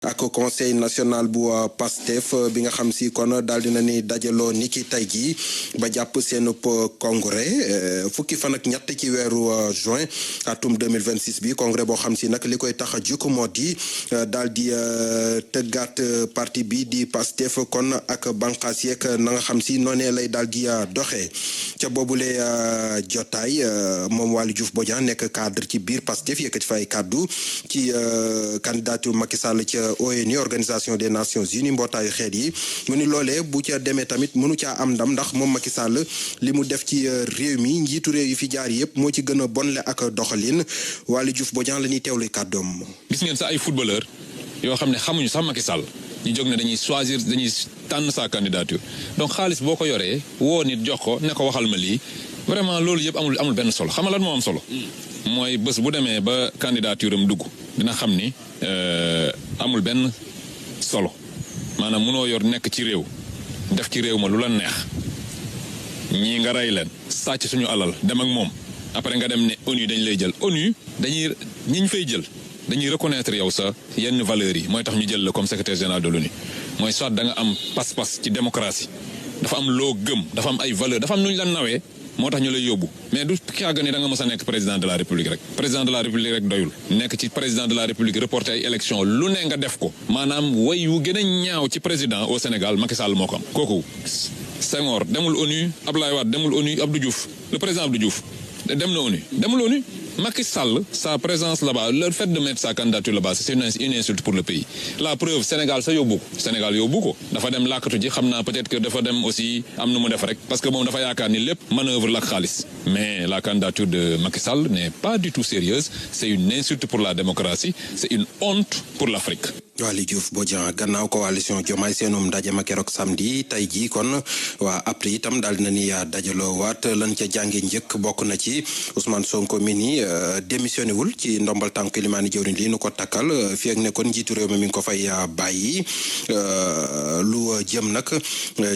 ak conseil national bu PASTEF bi nga xam si kon daal dina ni dajaloo ni ki tey jii ba jàpp seen congrès fukki fan ak ñett ci weeru juin atum 2026 bi congrès boo xam si nag li koy tax a jukk moo di daal di tëggaat parti bi di PASTEF kon ak banqaas yeeg na nga xam si noonee lay daal di doxee ca boobule jotaay moom Waly Diouf Bodian nekk cadre ci biir PASTEF yëkkati fay kàddu ci candidature Macky Sall ca ONU organisation des Nations Unies mbootaayu xeet yi mu ni loolee bu ca demee tamit mënu caa am ndam ndax moom Macky Sall li mu def ci réew mi njiitu réew yi fi jaar yëpp moo ci gën a bonle ak doxalin Waly Diouf Bodian la ñuy teewlu kàddoom. gis ngeen sax ay footballeur yoo xam ne xamuñu sax Macky Sall ñu jóg ne dañuy tànn sa candidature donc xaalis boo ko yoree woo nit jox ko ne ko waxal ma lii vraiment loolu yëpp amul benn solo xam nga lan moo am solo. mooy bés bu demee ba candidature am dugg dina xam ni amul benn solo maanaam mënoo yor nekk ci réew def ci réew ma lu la neex ñii nga rey leen sàcc suñu alal dem ak moom après nga dem ne ONU dañ lay jël ONU ñi ñu fay jël dañuy reconnaître yow sa yenn valeurs yi mooy tax ñu jël la comme secrétaire général de l'ONU mooy soit da nga am pas-pas ci démocratie dafa am loo gëm dafa am ay valeurs dafa am nu ñu la nawee moo tax ñu lay yóbbu mais du kàgg ni da nga mës a nekk président de la république rek président de la république rek doyul nekk ci président de la république reporter ay élection lu ne nga def ko maanaam way wu gën a ñaaw ci président au Sénégal Macky Sall moo ko am kooku Senghor demul ONU Abdoulaye Wade demul ONU Abdou Diouf le président Abdou Diouf dem na ONU demul ONU Macky Sall sa présence là-bas le fait de mettre sa candidature là-bas c'est une insulte pour le pays la preuve Sénégal sa yóbbu ko dafa dem làkkatu ji xam naa peut-être que dafa dem aussi am nu mu def rek parce que moom dafa yaakaar ni lépp manœuvre la xaalis mais la candidature de Macky Sall n'est pas du tout sérieuse c'est une insulte pour la démocratie c'est une honte pour l'Afrique. Waly Diouf Bodian gannaaw coalition Diomaye seenum ndaje ma keroog samedi tey jii kon waa après itam daal dina ni dajaloo waat lan ca jànge njëkk bokk na ci Ousmane Sonko mi ni démissionné wul ci ndombal tànk limaani jëwriñ li nu ko takkal fi ak ne kon njiitu réew mi mi ngi ko fay bàyyi lu jëm nag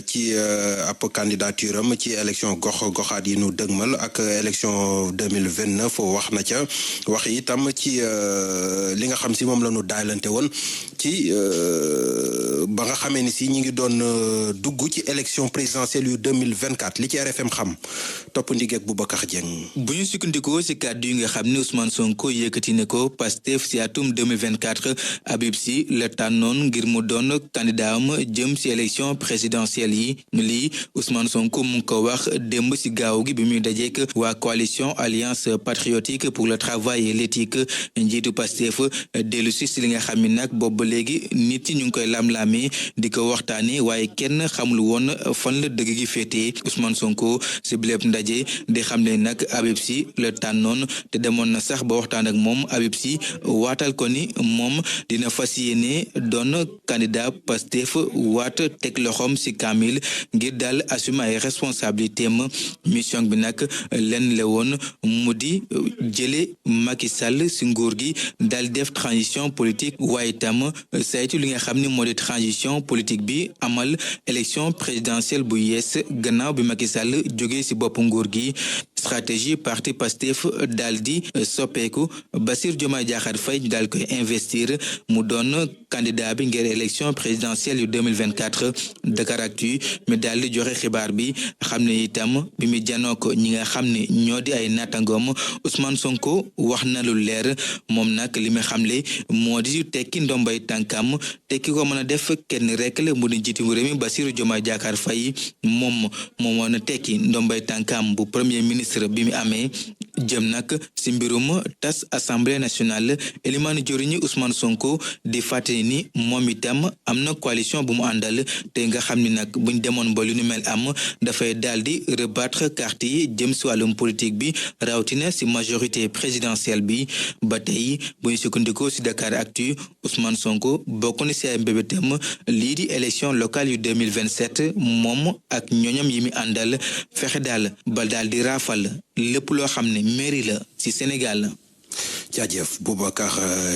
ci ab candidature am ci élection goxaat yi nu dëgmal ak élection 2029 wax na ca wax itam ci li nga xam si moom la nu daalante woon ci ba nga xamee ni si ñi ngi doon dugg ci élection présidentielle yu 2024 li ci RFM xam topp ndigeeg Boubacar Dieng. bu ñu sukkandikoo ci kàddu yi nga xam ne Ousmane Sonko yëkkati ne ko Pastef ci atum 2024 Habib Sy la tànnoon ngir mu doon candidat am jëm ci élection présidentielle yi lii Ousmane Sonko mu ngi ko wax démb ci gaaw gi bi muy dajeek waa coalition Alliance patriotique pour le travail et l'éthique njiitu Pastef dellu si li nga xam ne nag boobu ba léegi nit yi ñu ngi koy lam-laamee di ko waxtaane waaye kenn xamul woon fan la dëgg gi féetee Ousmane Sonko ci biléb ndaje di xam ne nag Habib Sy la tànnoon te demoon na sax ba waxtaan ak moom Habib Sy waatal ko ni moom dina fas yéene doon candidat Pastef waat teg loxoom ci Kamil ngir daal assumer ay responsabilités am mission bi nag lenn la woon mu di jële Macky Sall ci nguur gi daal def transition politique waaye itam saytu li nga xam ne moo di transition politique bi amal élection présidentielle bu yees gannaaw bi Macky Sall jógee ci bopp nguur gi stratégie parti Pastef daal di soppeeku Bassirou Diomaye Diakhar Faye ñu daal koy investir mu doon candidat bi ngir élection présidentielle yu 2024 Dakaractu mi daal di joxe xibaar bi xam ne itam bi mu janoo ko ñi nga xam ne ñoo di ay nattangoom Ousmane Sonko wax na lu leer moom nag li mu xamle moo di tekki ndombay tànkam tekki ko mën a def kenn rek la mu di njiitu réew mi Bassirou Diomaye Diakhar Faye moom woon a tekki ndombay tànkam bu premier ministre bi mu amee jëm nag ci mbirum tas assemblée nationale Elimane Diorigny Ousmane Sonko di fàttali ni moom itam am na coalition bu mu àndal te nga xam ni nag buñ demoon ba lu nu mel am dafay daal di rebattre carte yi jëm ci wàllum politique bi rawatina ci majorité présidentielle bi ba tey bu ñu sukkandikoo ci Dakaractu Ousmane Sonko bokk na ci ay mbébétam lii di élection locale yu 2027 moom ak ñoñam yi mi àndal fexe daal ba daal di raafal lépp loo xam ne mairie la ci Sénégal. jaajëf Boubacar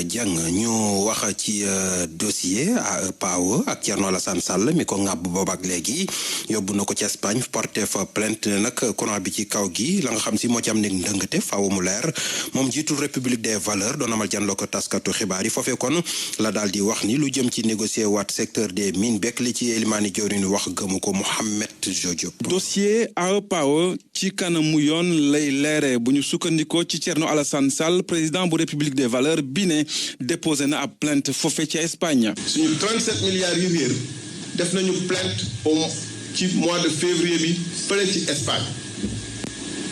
Dieng ñu wax ci dossier PAO ak Thierno Alassane Sall mi ko ŋàbb boobaak léegi yóbbu na ko ci Espagne porté fa plainte nag courant bi ci kaw gi la nga xam si moo ci am ne ndëngate faaw mu leer moom jiitul République des valeurs doon amal janloo ko taskatu xibaar yi foofee kon la daal di wax ni lu jëm ci négocier waat secteur des mines bekk li ci Elimani Diawriñ wax gëmu ko Mohamed Jojo. dossier PAO ci kanamu yoon lay leere bu ñu sukkandikoo ci Thierno Alassane Sall président bu République des valeurs bi ne déposé na ab plainte foofee ci Espagne. suñu 37 milliards yu réer def nañu plainte ci mois de février bi fële ci Espagne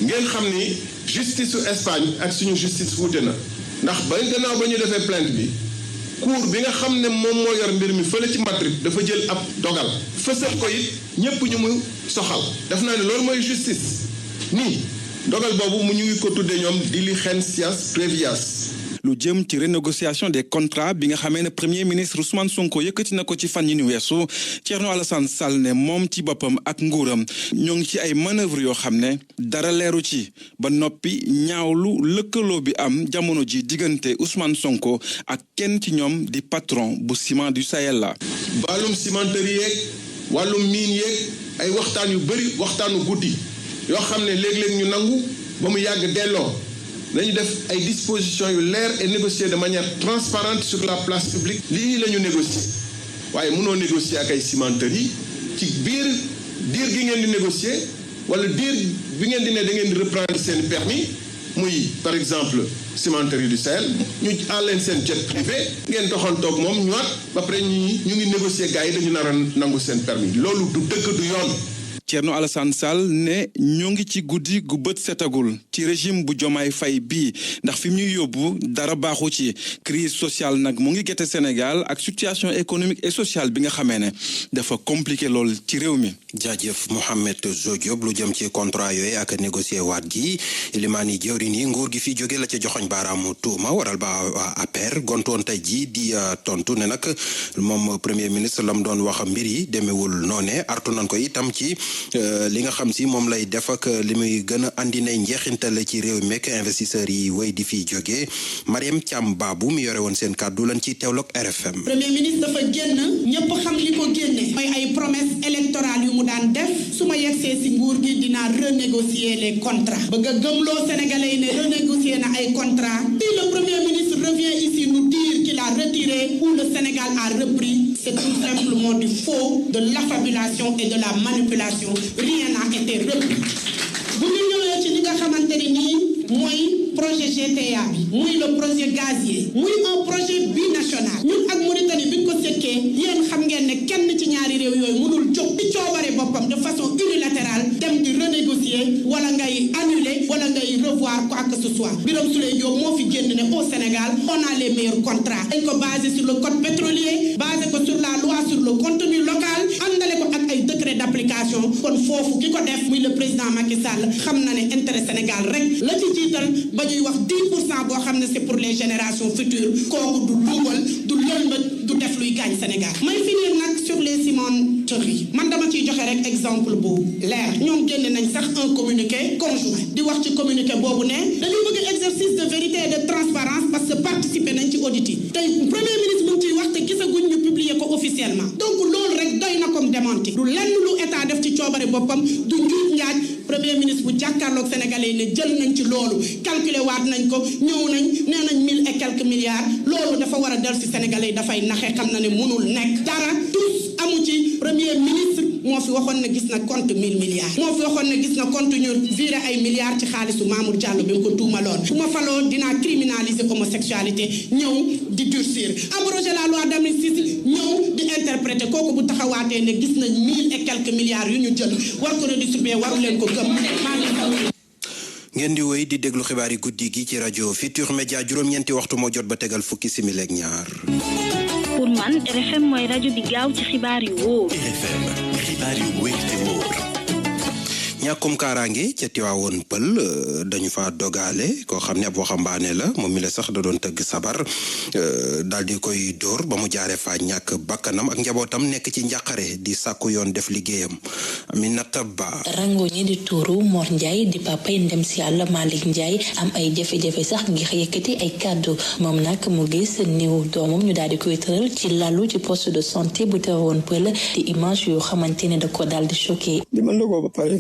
ngeen xam ni justice su Espagne ak suñu justice wuute na ndax gannaaw ba ñu defee plainte bi cour bi nga xam ne moom moo yor mbir mi fële ci Madrid dafa jël ab dogal fësal ko it ñépp ñu mu soxal def naa ne loolu mooy justice nii dogal boobu mu ñu ngi ko tuddee ñoom diligencias previas. lu jëm ci renégociation des contrats bi nga xamee ne premier ministre Ousmane Sonko yëkkati na ko ci fan yi ñu weesu Thierno Alassane Sall ne moom ci boppam ak nguuram ñoo ngi ci ay manœuvre yoo xam ne dara leeru ci ba noppi ñaawlu lëkkaloo bi am jamono ji diggante Ousmane Sonko ak kenn ci ñoom di patron bu Ciment du Sahel la. wàllum cimenterie yeeg wàllum mine yeeg ay waxtaan yu bëri waxtaanu guddi yoo xam ne léeg-léeg ñu nangu ba mu yàgg delloo. dañu def ay dispositions yu leer et négocier de manière transparente sur la place publique lii la ñu négocier waaye mënoo négocier ak ay cimenterie ci biir diir gi ngeen di négocier wala diir bi ngeen di ne da ngeen di reprendre seen permis muy par exemple cimenterie du Sahel ñu àll leen seen jet privé ngeen doxantoog moom ñëwaat ba pare ñu ngi négocier gars yi dañu nar a nangu seen permis loolu du dëgg du yoon. Thierno Alassane Sall ne ñoo ngi ci guddi gu bët setagul ci régime bu Diomaye Faye bii ndax fi mu ñuy yóbbu dara baaxu ci crise sociale nag mu ngi gete Sénégal ak situation économique et sociale bi nga xamee ne dafa compliqué lool ci réew mi. jaajëf Mohamed Diop lu jëm ci contrat yooyu ak négocier waat gi Elimani Diawriñ yi nguur gi fi jóge la ca joxoñ baaraamu tuuma waral ba APR gontoon tey ji di tontu ne nag moom premier ministre lam doon wax mbir yi demewul noone artu nañ ko itam ci li nga xam si moom lay def ak li muy gën a andi nay njeexintal ci réew mi ak investisseurs yi wéy di fiy jógee Mariam Thiam Babou mi yore woon seen kàddu lan ci teewloog RFM. premier ministre dafa génn ñëpp xam li ko génne mooy ay promesse électorale yu mu daan def su ma yegsee si nguur gi dinaa renégocier les contrats bëgg a gëmloo sénégalais yi ne renégocier na ay contrats si le premier ministre revient ici nous dire qu'il a retiré ou le Sénégal a repris c'est tout simplement du faux, de l'affabulation et de la manipulation. Rien n'a été repris. bu ñu ñëwee ci li nga xamante ni nii mooy projet GTA bi muy le projet gazier muy un projet binational ñun ak Mauritanie bi ñu ko sekkee yéen xam ngeen ne kenn ci ñaari réew yooyu mënul jóg di coobare boppam de façon unilatérale dem di renégocier wala ngay annuler wala ngay revoir quoi que ce soit Birame Souleye Diop moo fi génn ne au Sénégal on a les meilleurs contrats dañ ko basé sur le code pétrolier basé ko sur la loi sur le contenu local àndale ko ak ay décret d'application kon foofu ki ko def muy le président Macky Sall xam na ne intérêt Sénégal rek la ci jiital ba ñuy wax 10% boo xam ne c'est pour les générations futures kooku du luubal du lëlmbët du def luy gaañ Sénégal may finir nag sur les cimenteries man dama ciy joxe rek exemple boobu leer ñoom génne nañ sax un communiqué conjoint di wax ci communiqué boobu ne dañu bëgg exercice de vérité et de transparence parce que participer nañ ci audit yi tey premier ministre mu ngi ciy wax te gisaguñ ñu publier ko officiellement donc loolu rek doy na comme démenti du lenn lu état def ci coobare boppam du njuuj njaaj premier ministre bu jàkkaarloog sénégalais yi ne jël nañ ci loolu calculer waat nañ ko ñëw nañ nee nañ 1000 et quelques milliards loolu dafa war a del si sénégalais yi dafay naxe xam na ne mënul nekk dara tous amu ci premier ministre moo fi waxoon ne gis na compte 1000 milliards moo fi waxoon ne gis na compte ñu viré ay milliards ci xaalisu Mamour Diallo bi mu ko tuumaloon bu ma faloo dinaa criminaliser homosexualité ñëw di durcir abroger la loi d'amnistie ñëw di interpréter kooku bu taxawaatee ne gis nañ 1000 et quelques milliards yu ñu jël war ko redistribuer waru leen ko gëm ngeen di wéy di déglu xibaar yi guddi gi ci rajo Futurs Médias juróom-ñeenti waxtu moo jot ba tegal fukki simili ak ñaar. pour man RFM mooy rajo bi gaaw ci xibaar yu wóor. RFM xibaar yu wér te wóor. ñàkkum kaaraange ca Tiwaawoon Pël dañu fa dogaale koo xam ne ab waxambaane la moom mi la sax da doon tëgg sabar daal di koy dóor ba mu jaaree fa ñàkk bakkanam ak njabootam nekk ci njàqare di sàkku yoon def liggéeyam Aminata Ba. rango ñi di tuuru Mor Ndiaye di papay ndem si yàlla Malick Ndiaye am ay jafe-jafe sax ngir yëkkati ay kàddu moom nag mu gis niw doomam ñu daal di koy tëral ci lalu ci poste de santé bu Tiwaawoon Pël di image yoo xamante ne da ko daal di choqué. di ma ndogoo ba pare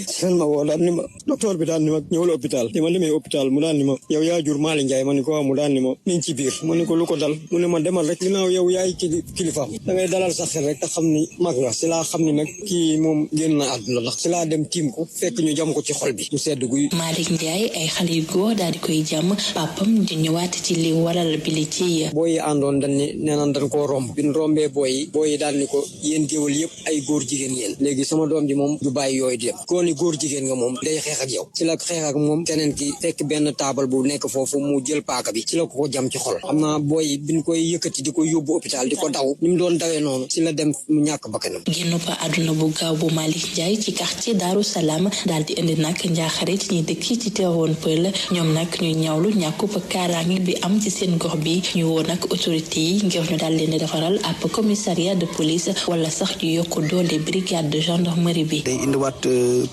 seen ma woo daal ni ma docteur bi daal ni ma ñëwal hôpital di ma demee hôpital mu daal ni ma yow yaa jur Malick Ndiaye ma ni ko waaw mu daal ni ma mi ngi ci biir ma ni ko lu ko dal mu ne ma demal rek ginnaaw yow yaay kilifaam da ngay dalal sa xel rek te xam ni mag nga si laa xam ni nag kii moom génn na àdduna ndax si laa dem tiim ko fekk ñu jam ko ci xol bi mu sedd guy. Malick Ndiaye ay xale yu góor daal di koy jàmm papam di ñëwaat ci li waral bi li ci booy yi àndoon dañ ni nee naan dañ koo romb bi ñu rombee booy yi daal ni ko yéen géwal yëpp ay góor jigéen yéen léegi sama doom ji moom du bàyyi yooyu di dem koo ni góor jigéen nga moom day xeex ak yow ci la xeex ak moom keneen ki fekk benn taabal bu nekk foofu mu jël paaka bi ci la ko jam ci xol xam naa booy yi biñ koy yëkkati di ko yóbbu hôpital di ko daw ni mu doon dawee noonu ci la dem mu ñàkk bakkanam. génn fa àdduna bu gaaw bu Malick Ndiaye ci quartier Daaru Salaam daal di indi nag njaaxare ci ñi dëkk ci Tiwaawoon Pël ñoom nag ñu ñaawlu ñàkkub kaaraange bi am ci seen gox bi ñu woo nag autorité yi ngir ñu daal leen di defaral ab commissariat de police wala sax ñu yokk doole brigade de gendarmerie bi. day indiwaat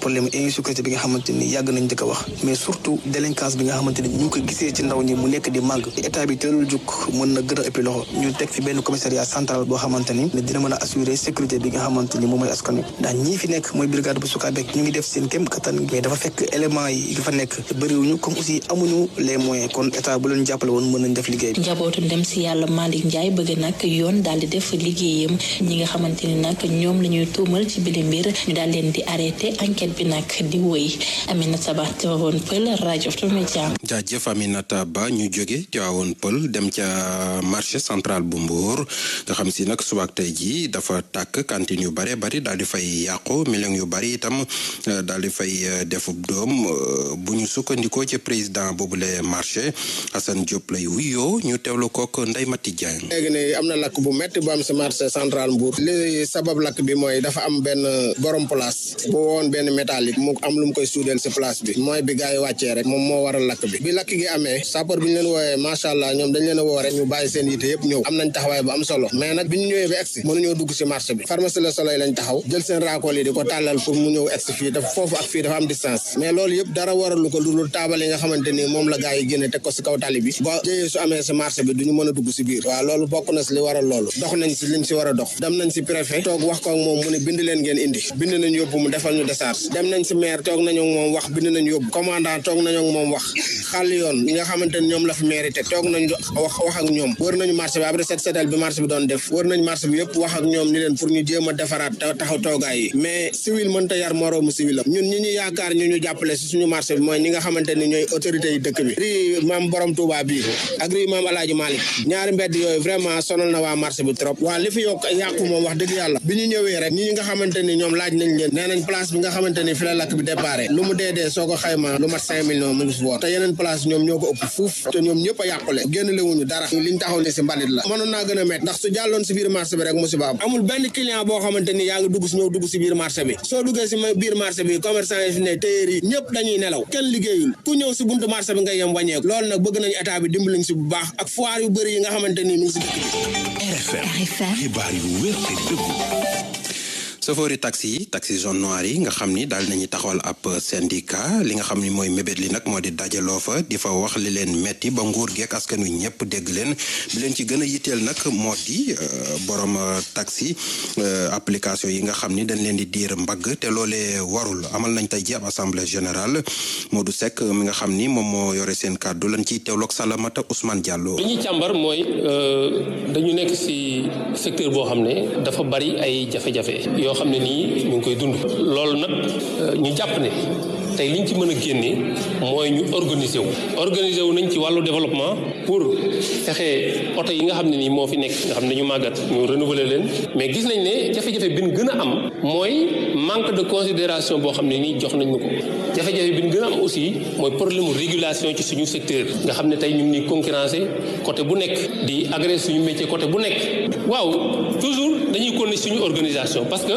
problème insécurité bi nga xamante ni yàgg nañ dëkk wax mais surtout délinquance bi nga xamante ni ñu ngi ko gisee ci ndaw ñi mu nekk di màgg état bi tëral jug mën na gën a ëppi loxo ñu teg fi benn commissariat central boo xamante ni dina mën a assurer sécurité bi nga xamante ni moom mooy askan wi ndax ñii fi nekk mooy brigade bu Sukaabe ñu ngi def seen kéem kattan mais dafa fekk éléments yi fa nekk bëriwuñu comme aussi amuñu les moyens kon état bu leen jàppale woon mën nañ def liggéey bi. njabootu ndem si yàlla Malick Ndiaye bëgg nag yoon daal di def liggéeyam ñi nga xamante ni nag ñoom la ñuy tuumal ci bile mbir ñu daal leen di arrêté enquête bi nag di wëy. Aminata Ba Tiwaawoon Pël rajo Futurs Médias. jaajëf Aminata Ba ñu jóge Tiwaawoon Pël dem ca marché central bu Mbour nga xam si nag subaak tey ji dafa tàkk cantine yu bare bari daal di fay yàqu millions yu bari itam daal di fay defub doom bu ñu sukkandikoo ci président boobule marché Assane Diop lay wuyoo ñu teewlu kook Ndeye Mati Diagne. léegi ne am na lakk bu metti bu am si marché central Mbour li sabab lakk bi mooy dafa am benn borom place bu woon benn métallique mu am lu mu koy suudeel si place bi mooy bi gars yi wàccee rek moom moo waral lakk bi lakk gi amee sapeur bi ñu leen wooyee macha allah ñoom dañ leen a woo rek ñu bàyyi seen yite yëpp ñëw am nañ taxawaay bu am solo mais nag bi ñu ñëwee ba egsi mënuñoo dugg si marché bi pharmacie Le Soleil lañ taxaw jël seen raakool yi di ko tàllal pour mu ñëw egsi fii dafa foofu ak fii dafa am distance mais loolu yëpp dara waralu ko lu taabal yi nga xamante ni moom la gars yi génne teg ko si kaw tali bi ba jëyee su amee si marché bi duñu mën a dugg si biir waaw loolu bokk na si li waral loolu dox nañ si liñ si war a dox dem nañ si préfet toog wax ko ak moom mu ne bind leen ngeen indi bind nañ yóbbu mu defal ñu décharge dem nañ si maire toog nañu ak moom wax bind nañ yóbbu commandant toog nañu ak moom wax xàll yoon ñi nga xamante ni ñoom la fi maire te toog nañ wax ak ñoom wër nañu marché bi après setal bi marché bi doon def wër nañ marché bi yëpp wax ak ñoom ni leen pour ñu jéem a defaraat taxaw toogaay yi mais civil mënta yar moroomu civilam ñun ñi ñu yaakaar ñu jàppale si suñu marché bi mooy ñi nga xamante ni ñooy autorités yi dëkk bi ri maam borom Touba bi ak ri maam Alaaji Malick ñaari mbedd yooyu vraiment sonal na waa marché bi trop waa li fi yokk yàqu moom wax dëgg yàlla bi ñu ñëwee rek ñi nga xamante ni ñoom laaj nañ leen nee nañ place bi nga xamante ni fi la lakk bi déparé lu mu dee soo ko xayma lu mat 5 millions mu ngi fi woon te yeneen place ñoom ñoo ko ëpp fuuf te ñoom ñëpp a yàqule génn lewuñu dara liñ taxaw ne si mbalit la mënoon naa gën a met ndax su jàlloon si biir marché bi rek musiba am amul benn client boo xamante ni yaa ngi dugg si biir marché bi soo duggee si biir marché bi commerçant yi fi ne téyeer yi ñëpp dañuy nelaw kenn liggéeyul ku ñëw si buntu marché bi nga yem wàññeeku loolu nag bëgg nañu état bi dimbaliñ si bu baax ak foire yu bëri yi nga xamante ni mi ngi si dëkk bi. RFM xibaar yu wér te dëggu. chauffeur yi taxi jaune noir yi nga xam ni daal nañu taxawal ab syndicat li nga xam ni mooy mébét li nag moo di dajaloo fa di fa wax li leen metti ba nguur geek askan wi ñëpp dégg leen bi leen ci gën a yitteel nag moo di borom taxi application yi nga xam ni dañ leen di diir mbagg te loolee warul amal nañ tey ji ab assemblée générale Modou Seck mi nga xam ni moom moo yore seen kàddu lañ ciy teewloog Salamata Ousmane Diallo. li ñuy càmbar mooy dañu nekk ci secteur boo xam ne dafa bari ay jafe-jafe yoo xam ne nii ñu ngi koy dund loolu nag ñu jàpp ne tey liñ ci mën a génne mooy ñu organiser wu nañ ci wàllu développement pour fexe oto yi nga xam ne nii moo fi nekk nga xam ne ñu màggat ñu renouveler leen mais gis nañ ne jafe-jafe bi ñu gën a am mooy manque de considération boo xam ne nii jox nañ ñu ko jafe-jafe bi ñu gën a am aussi mooy problème mu régulation ci suñu secteur nga xam ne tey ñu ngi concurrencer côté bu nekk di agresser suñu métier côté bu nekk waaw toujours dañuy continuer suñu organisation parce que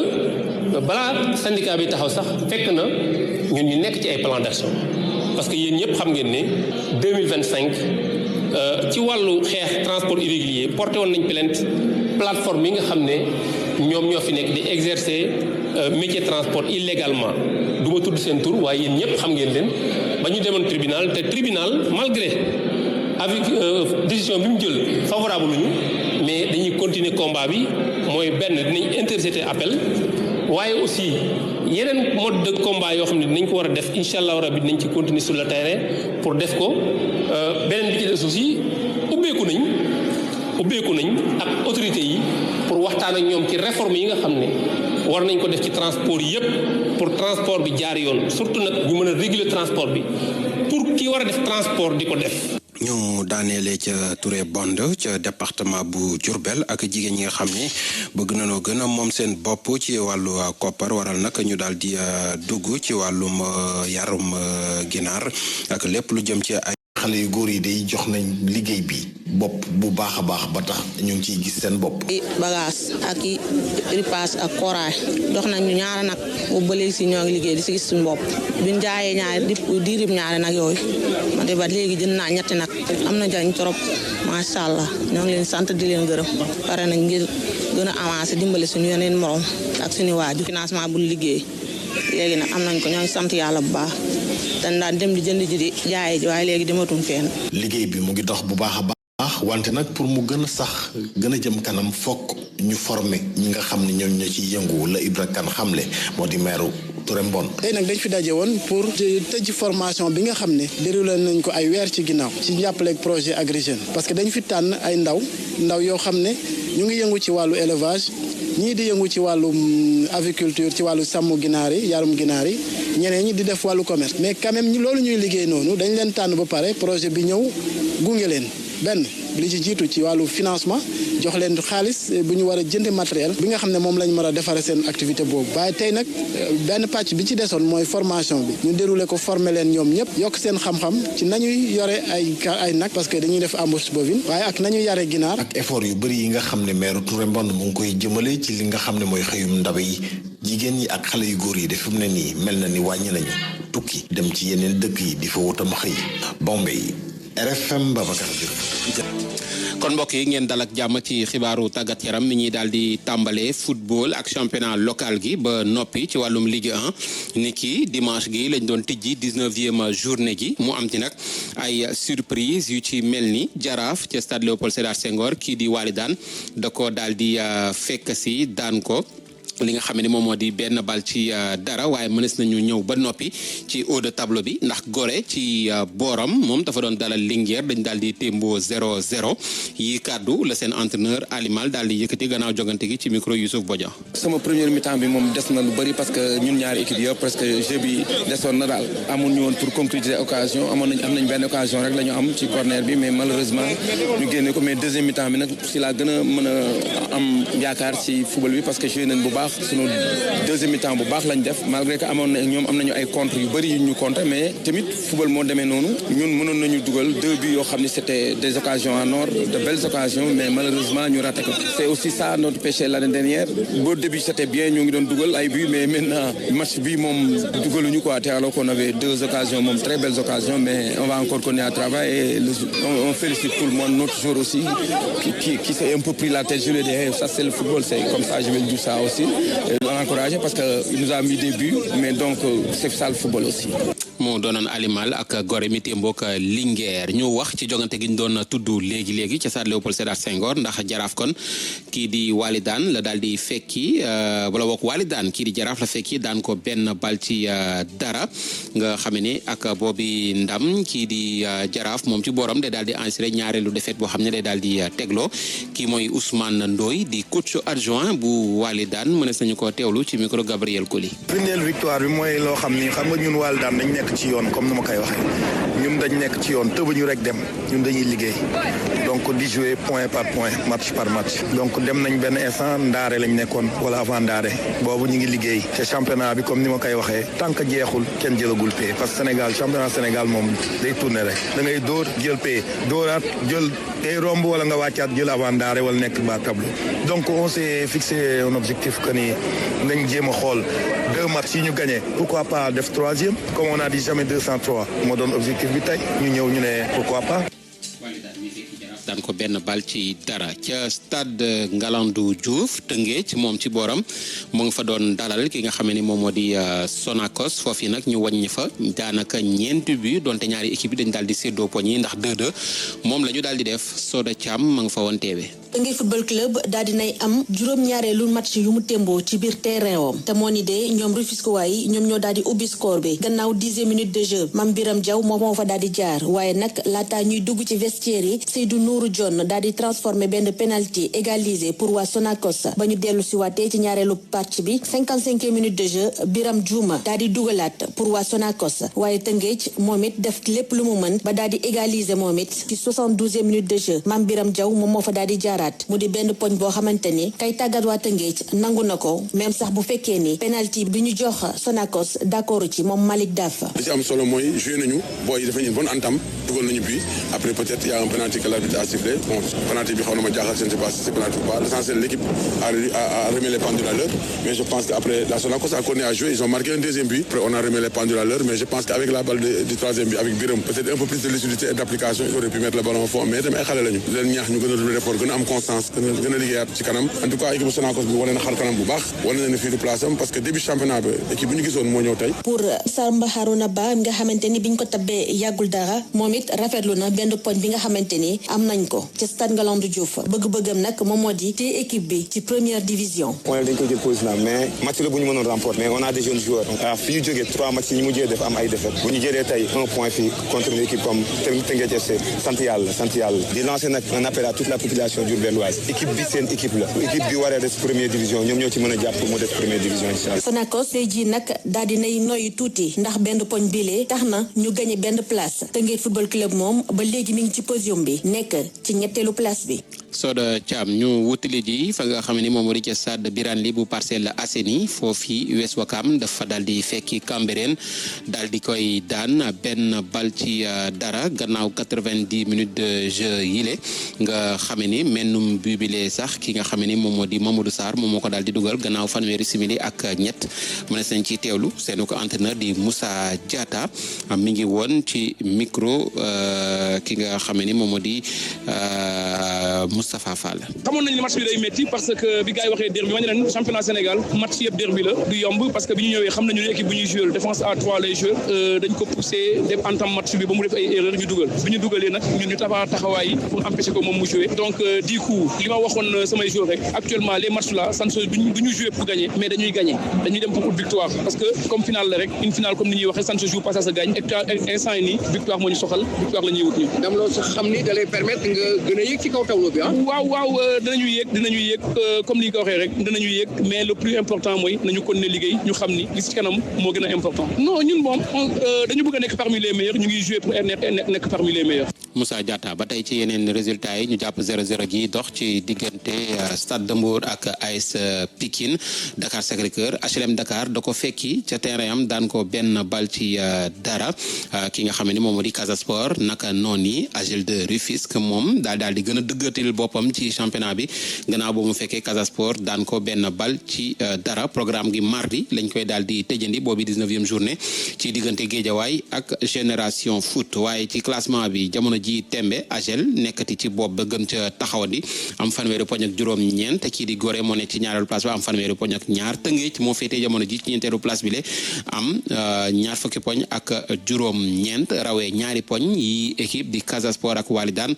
balaa syndicat bi taxaw sax fekk na ñun ñu nekk ci ay plan d'action parce que yéen ñëpp xam ngeen ne 2025 ci wàllu xeex transport irrégulier porté woon nañ plainte plateforme yi nga xam ne ñoom ñoo fi nekk di exercer métier transport illégalement du ma tudd seen tur waaye yéen ñëpp xam ngeen leen ba ñu demoon tribunal te tribunal malgré avec décision bi mu jël favorable luñu mais dañuy continuer combat bi mooy benn dinañ interjeter appel waaye aussi yeneen mode de combat yoo xam ne dinañ ko war a def incha allah rabbi dinañ ci continuer sur le terrain pour def ko beneen bi ci des aussi ubbeeku nañ ak autorités yi pour waxtaan ak ñoom ci réforme yi nga xam ne war nañ ko def ci transport yépp pour transport bi jaar yoon surtout nag ñu mën a réguler transport bi pour ki war a def transport di ko def. ñu daaneele ca Touré Bond ca département bu Diourbel ak jigéen ñi nga xam ne bëgg nañoo gën a moom seen bopp ci wàllu koppar waral nag ñu daal di dugg ci wàllum yarum ginaar ak lépp lu jëm ci ay. xale yu góor yi day jox nañ liggéey bi bopp bu baax a baax ba tax ñu ngi ciy gis seen bopp. bagage ak i ripaas ak koraay dox nañ ñu ñaara nag boobu ba léegi si ñoo ngi liggéey di si gis suñu bopp biñ jaayee ñaari diirib ñaari nag yooyu ma de ba léegi jënd naa ñetti nag am na njariñ trop macha allah ñoo ngi leen sant di leen gërëm pare nañ ngir gën a avancé dimbale suñu yeneen morom ak suñu waaju financement bu liggéey léegi nag am nañ ko ñoo ngi sant yàlla bu baax dañ daan dem di jënd ji di jaayee ji waaye léegi dematum fenn. liggéey bi mu ngi dox bu baax a baax wante nag pour mu gën a sax gën a jëm kanam fokk ñu former ñi nga xam ne ñoom ñoo ciy yëngu la Ibra Kane xamle moo di maire Touré Mbon. tey nag dañ fi daje woon pour tëj formation bi nga xam ne déroulé nañ ko ay weer ci ginnaaw ci njàppaleeg projet Agri Jeunes parce que dañ fi tànn ay ndaw yoo xam ne ñu ngi yëngu ci wàllu élevage ñii di yëngu ci wàllu aviculture ci wàllu sàmm ginaar yi yarum ginaar yi ñeneen ñi di def wàllu commerce mais quand même loolu ñuy liggéey noonu dañ leen tànn ba pare projet bi ñëw gunge leen benn li ci jiitu ci wàllu financement jox leen xaalis bu ñu war a jënd matériel bi nga xam ne moom lañ mën a defaree seen activité boobu waaye tey nag benn pàcc bi ci desoon mooy formation bi ñu déroulé ko former leen ñoom ñëpp yokk seen xam-xam ci nañuy yore ay nag parce que dañuy def embauche bovine waaye ak nañuy yare ginaar. ak effort yu bëri yi nga xam ne maire Touré Mbon mu ngi koy jëmale ci li nga xam ne mooy xëyum ndaw yi jigéen ñi ak xale yu góor yi de fi mu ne nii mel na ni wàññi nañu tukki dem ci yeneen dëkk yi di fa wutam xëy Bombay RFM Babacar Diop. kon mbokk yi ngeen dal ak jàmm ci xibaaru tàggat yaram mi ñuy daal di tàmbalee football ak championnat local gi ba noppi ci wàllum Ligue 1 ni ki dimanche gi lañ doon tijji 19e journée gi mu am ci nag ay surprise yu ci mel ni Jaraaf ci stade Léopold Sédar Senghor kii di Walidaan da ko daal di fekk si daan ko li nga xam ne moom moo di benn bal ci dara waaye mënees nañu ñëw ba noppi ci haut de tableau bi ndax Gorée ci booram moom dafa doon dalal Linguère dañ daal di témboo 0-0 yi kàddu la seen entraîneur Alimal daal di yëkkati gannaaw jogante gi ci micro Youssouf Bodian. sama première mi-temps bi moom des na lu bëri parce que ñun ñaari équipe yëpp presque jeu bi desoon na daal amuñu woon pour concrétiser occasion am nañ benn occasion rek la ñu am ci corner bi mais malheureusement ñu génne ko mais deuxième mi-temps bi nag si laa gën a mën a am yaakaar ci football bi parce que joué nañ bu baax sunu deuxième mi-temps bu baax lañ def malgré que amoon na ñoom am nañu ay contre yu bëri yu ñu contre mais tamit football moo demee noonu ñun mënoon nañu dugal 2 buts yoo xam ne c'était des occasions en or de belles occasions mais malheureusement ñu raté ko c'est aussi ça notre péché l'année dernière au début c'était bien ñu ngi doon dugal ay buts mais maintenant match bi moom dugaluñu quoi te alors qu'on avait 2 occasions moom très belles occasions mais on va encore continuer à travailler et on félicite tout le monde notre joueur aussi qui s'est un peu pris la tête je le dis ça c'est le football c'est comme ça je vais le dire ça aussi encourager parce que il nous a mis des buts mais donc c'est ça le football aussi. moo doonoon Alimal ak Gorée mi témboog Linguère ñu wax ci jogante gi ñu doon tudd léegi ca stade Léopold Sédar Senghor ndax Jaraaf kon kii di Walidaan la daal di fekki wala boog Walidaan kii di Jaraaf la fekki daan ko benn bal ci dara nga xam ne ak boobi ndam kii di Jaraaf moom ci booram day daal di enregistré ñaareelu défaite boo xam ne day daal di tegloo kii mooy Ousmane Ndoye di coach adjoint bu Walidaan mënees nañu ko teewlu ci micro Gabriel Koli. première victoire bi mooy loo xam ni xam nga ñun Walidaan dañ nekk ci yoon comme nu ma koy waxee ñun dañ nekk ci yoon tëbuñu rek dem ñun dañuy liggéey donc di jouer point par point match par match donc dem nañ benn instant ndaare lañ nekkoon wala avant ndaare boobu ñu ngi liggéey te championnat bi comme ni ma koy waxee tant que jeexul kenn jëlagul paie parce que Sénégal championnat Sénégal moom day tourner rek da ngay dóor jël paie dóoraat jël day romb wala nga wàccaat jël avant ndaare wala nekk bas tableau donc on s'est fixé un objectif que ni nañ jéem a xool 2 matchs yi ñu gagné pourquoi pas def 3e comme on a dit jamais 203 moo doon objectif bi tey ñu ñëw ñu ne pourquoi pas. daan ko benn bal ci dara ca stade Ngalandou Diouf Tëngéej moom ci booram mu ngi fa doon dalal ki nga xam ne moom moo di Sonacos foofu nag ñu wàññi fa daanaka 4 buts donte ñaari équipe yi dañ daal di séddoo poñ yi ndax 2-2 moom la ñu daal di def Soda Thiam ma nga fa woon teewee. Tëngéej football club daal di nay am juróom-ñaareelu match yu mu témboo ci biir terrain wam te moo ni de ñoom Rufisquois yi ñoom ñoo daal di ubbi score bi gannaaw 10e minute de jeu Mame Biram Diaw moom moo fa daal di jaar waaye nag laataa ñuy dugg ci vestiaire yi Seydou Nourou John daal di transformé benn penalty égalisé pour waa Sonacos ba ñu dellu si waatee ci ñaareelu partie bi 55e minute de jeu Biram Diouma daal di dugalaat pour waa Sonacos waaye Tëngéej moom it def lépp lu mu mën ba daal di égalisé moom it ci 72e minute de jeu Mame Biram Diaw moom moo fa daal di jaaraat mu di benn poñ boo xamante ni kay tàggat waa Tëngéej nangu na ko même sax bu fekkee ni penalty bi ñu jox Sonacos d'accord ci moom Malick Daf. li ci am solo mooy joué nañu booy yi dafa ñu bonne entame dugal nañu but après peut-être y a un penalty que l'arbitre a sifflé bon penalty bi xaw na ma jaaxal je ne sais pas si c'est penalty ou pas l'essentiel l'équipe a remis les pendules à l'heure mais je pense qu'après la Sonacos a continué à jouer ils ont marqué un 2e but après on a remis les pendules à l'heure mais je pense qu'avec la balle du 3e but avec Biram peut-être un peu plus de lucidité et d'application il aurait pu mettre le ballon au fond mais tamit ay xale lañu leen ñaax ñu gën a doubler l'effort gën a am constance gën a liggéeyaat ci kanam en tout cas équipe Sonacos bi wane na xar kanam bu baax wane na ne fii du place am parce que début championnat bi équipe bu ñu gisoon moo ñëw tey. pour Samba Harouna Ba nga xamante ni biñ ko tabbee yàggul dara moom it rafetlu na benn poñ bi nga xamante ni am nañ ko ci stade Ngalandou Diouf bëgg-bëggam nag moom moo di te équipe bi ci première division. mooy dañ ko jël position mais match la bu ñu mënoon remporter mais on a des jeunes joueurs fi ñu jógee 3 matchs yi ñu mujjee def am ay défaites bu ñu jëlee tey 1 point fii contre une équipe comme Teungueth FC sant yàlla di lancer nag un appel à toute la population diourbelloise équipe bi seen équipe la équipe bi waree des première division ñoom ñoo ci mën a jàpp mu des première division incha allah. Sonacos tey jii nag daal di nay noyyi tuuti ndax benn poñ bile tax na ñu gagné benn place Tëngéej football club moom ba léegi mi ngi ci podium bi nekk ci ñetteelu place bi. Soda Thiam ñu wutali ji fa nga xam ne moom moo di ca stade Birane Ly bu Parcelles Assainies foofu West Ouakam dafa daal di fekki Cambérène daal di koy daan benn bal ci dara gannaaw 90 minutes de jeu yile nga xam ni mennum bi bile sax ki nga xam ni moom moo di Mamadou Sarr moom moo ko daal di dugal gannaaw fanweeri simili ak ñett mën nañ ci teewlu seenu ko entraîneur di Moussa Diatta mi ngi woon ci micro ki nga xam ni moom moo di Moustapha Fall. xamoon nañu ne match bi day métti parce que bi gars yi waxee derby ma ne leen championnat Sénégal match yëpp derby la du yomb parce que bi ñu ñëwee xam nañu ne équipe bu ñuy jouer défense à 3 lay jouer dañ ko poussé def entame match bi ba mu def ay erreurs ñu dugal bi ñu dugalee nag ñun ñu taxawaay yi pour empêcher ko moom mu jouer donc du coup li ma waxoon samay joueurs rek actuellement les matchs là ça ne du ñu jouer pour gagner mais dañuy gagner dañuy dem pour victoire parce que comme finale la rek une finale comme ni ñuy waxee ça ne se joue pas, ça se gagne et instant yi nii victoire moo ñu soxal victoire la ñuy wut ñu. dam loolu sax xam ni da lay permettre nga gën a yéeg ci kaw tableau bi ah. waaw dinañu yéeg comme ni nga ko waxee rek dinañu yéeg mais le plus important mooy nañu continuer liggéey ñu xam ni li ci kanam moo gën a important non ñun moom dañu bëgg a nekk parmi les meilleurs ñu ngi jouer pour nekk parmi les meilleurs. Moussa Diatta ba tey ci yeneen résultats yi ñu jàpp 0-0 gi dox ci diggante Stade de Mbour ak AS Pikine Dakar Sacré-Cœur HLM Dakar da ko fekki ca terrain am daan ko benn bal ci dara ki nga xam ne moom moo di Casa Sport naka noonu yi AGEL de Rufisque moom daal di gën a dëggatil boppam ci championnat bi gannaaw boo mu fekkee Casa Sport daan ko benn bal ci dara programme gi mardi lañ koy daal di tëjandi boobu 19e journée ci diggante Guédiawaye ak Génération Foot waaye ci classement bi jamono ji tembe AGEL nekkati ci bopp ba gën ca taxawandi am fanweeri poñ ak juróom-ñeent te kii di Gorée moo ne ci ñaareelu place ba am fanweeri poñ ak ñaar Tëngéej moo féetee jamono ji ci ñeenteelu place bi le am ñaar fukki poñ ak juróom-ñeent rawee ñaari poñ yi équipe di Casa Sport ak Walidane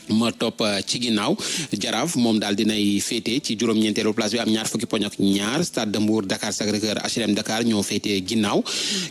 ma topp ci ginnaaw Jaraaf moom daal dinay féete ci juróom-ñeenteelu place bi am ñaar fukki poñ ak ñaar Stade de Mbour Dakar Sacré-Cœur HLM Dakar ñoo féete ginnaaw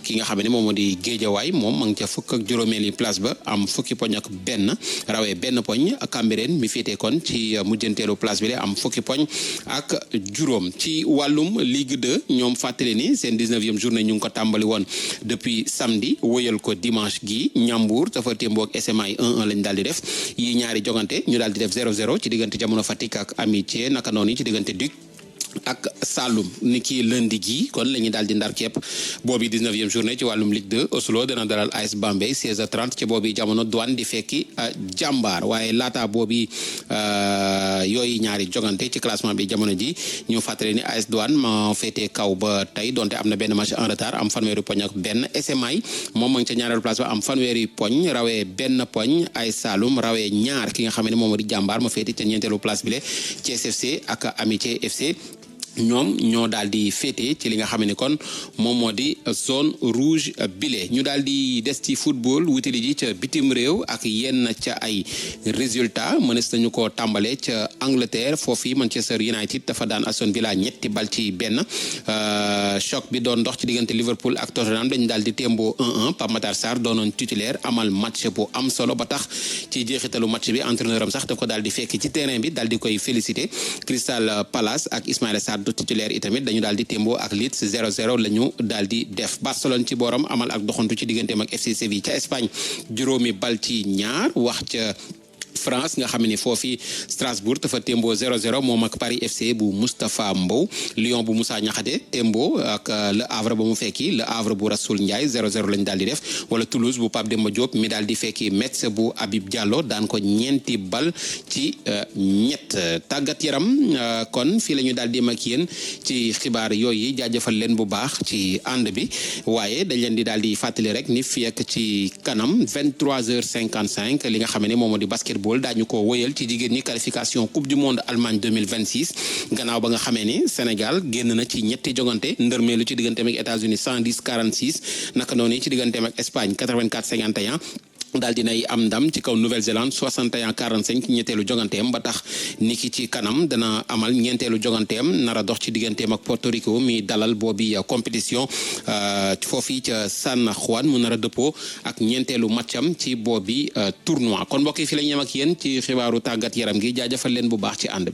ki nga xam ne moom moo di Guédiawaye moom ma ngi ca fukk ak juróomeeli place ba am fukki poñ ak benn rawee benn poñ Cambérène mi féete kon ci mujjanteelu place bi le am fukki poñ ak juróom ci wàllum Ligue 2 ñoom fàttali ni seen 19e journée ñu ngi ko tàmbali woon depuis samedi wëyal ko dimanche gi Ñambour dafa témboog SMA yi 1-1 lañ daal di def yi ñaari ñaari jogante ñu daal di def 0-0 ci diggante Jamono Fatick ak Amitié naka noonu ci diggante Duc ak Saloum ni ki lundi gi kon la ñuy daal di ndar képp boobi 19e journée ci wàllum Ligue 2 Oslo dana dalal AS Bambey 16h30 ci boobi Jamono Douane di fekki Jàmbaar waaye laata boobi yooyu ñaari jogante ci classement bi jamono ji ñu fàttali ni AS Douane moo féetee kaw ba tey donte am na benn match en retard am fanweeri poñ ak benn SMA moom ma ngi ca ñaareelu place ba am fanweeri poñ rawee benn poñ AS Saloum rawee ñaar ki nga xam ne moom moo di Jàmbaar ma féete ca ñeenteelu place bi le ci SFC ak Amitié FC ñoom ñoo daal di féete ci li nga xam ne kon moom moo di zone rouge bile ñu daal di des ci football wutali ji ca bitim réew ak yenn ca ay résultats mënees nañu ko tàmbale ca Angleterre foofu Manchester United dafa daan Aston Villa 3-1 ci benn choc bi doon dox ci diggante Liverpool ak Tottenham dañu daal di témboo 1-1 Pape Matar Sarr doonoon titulaire amal match bu am solo ba tax ci jeexitalu match bi entraîneur am sax daf ko daal di fekk ci terrain bi daal di koy féliciter Crystal Palace ak Ismaïla Sarr titulaire itamit dañu daal di témboo ak Leeds 0-0 la ñu daal di def Barcelone ci booram amal ak doxantu ci digganteem ak FC Séville ca Espagne juróomi bal ci ñaar wax ca France nga xam ne foofi Strasbourg dafa témboo 0-0 moom ak Paris FC bu Moustapha Mbow Lyon bu Moussa Niakhaté témboo ak Le Havre ba mu fekki Le Havre bu Rassoul Ndiaye 0-0 lañ daal di def wala Toulouse bu Pape Demba Diop mi daal di fekki Metz bu Habib Diallo daan ko ñeenti bal ci ñett tàggat yaram kon fii la ñu daal di mag yéen ci xibaar yooyu jaajëfal leen bu baax ci ànd bi waaye dañ leen di daal di fàttali rek ni fii ak ci kanam 23h55 li nga xam ne moom moo di basketball daañu ko wëyal ci jigéen ñi qualification coupe du monde Allemagne 2026 gannaaw ba nga xamee ni Sénégal génn na ci ñetti jogante ndërmeelu ci digganteem ak États-Unis 110-46 naka noonu ci digganteem ak Espagne 84-51 daal dinay am ndam ci kaw Nouvelle-Zélande 61-45 ñetteelu joganteem ba tax niki ci kanam dana amal ñeenteelu joganteem nara dox ci digganteem ak Porto Rico mi dalal boobi compétition foofii ca San Juan mu nara dëppoo ak ñeenteelu matcham ci boobi tournoi kon mbokk yi fi la ñu yem ak yéen ci xibaaru tàggat yaram gi jaajëfal leen bu baax ci ànd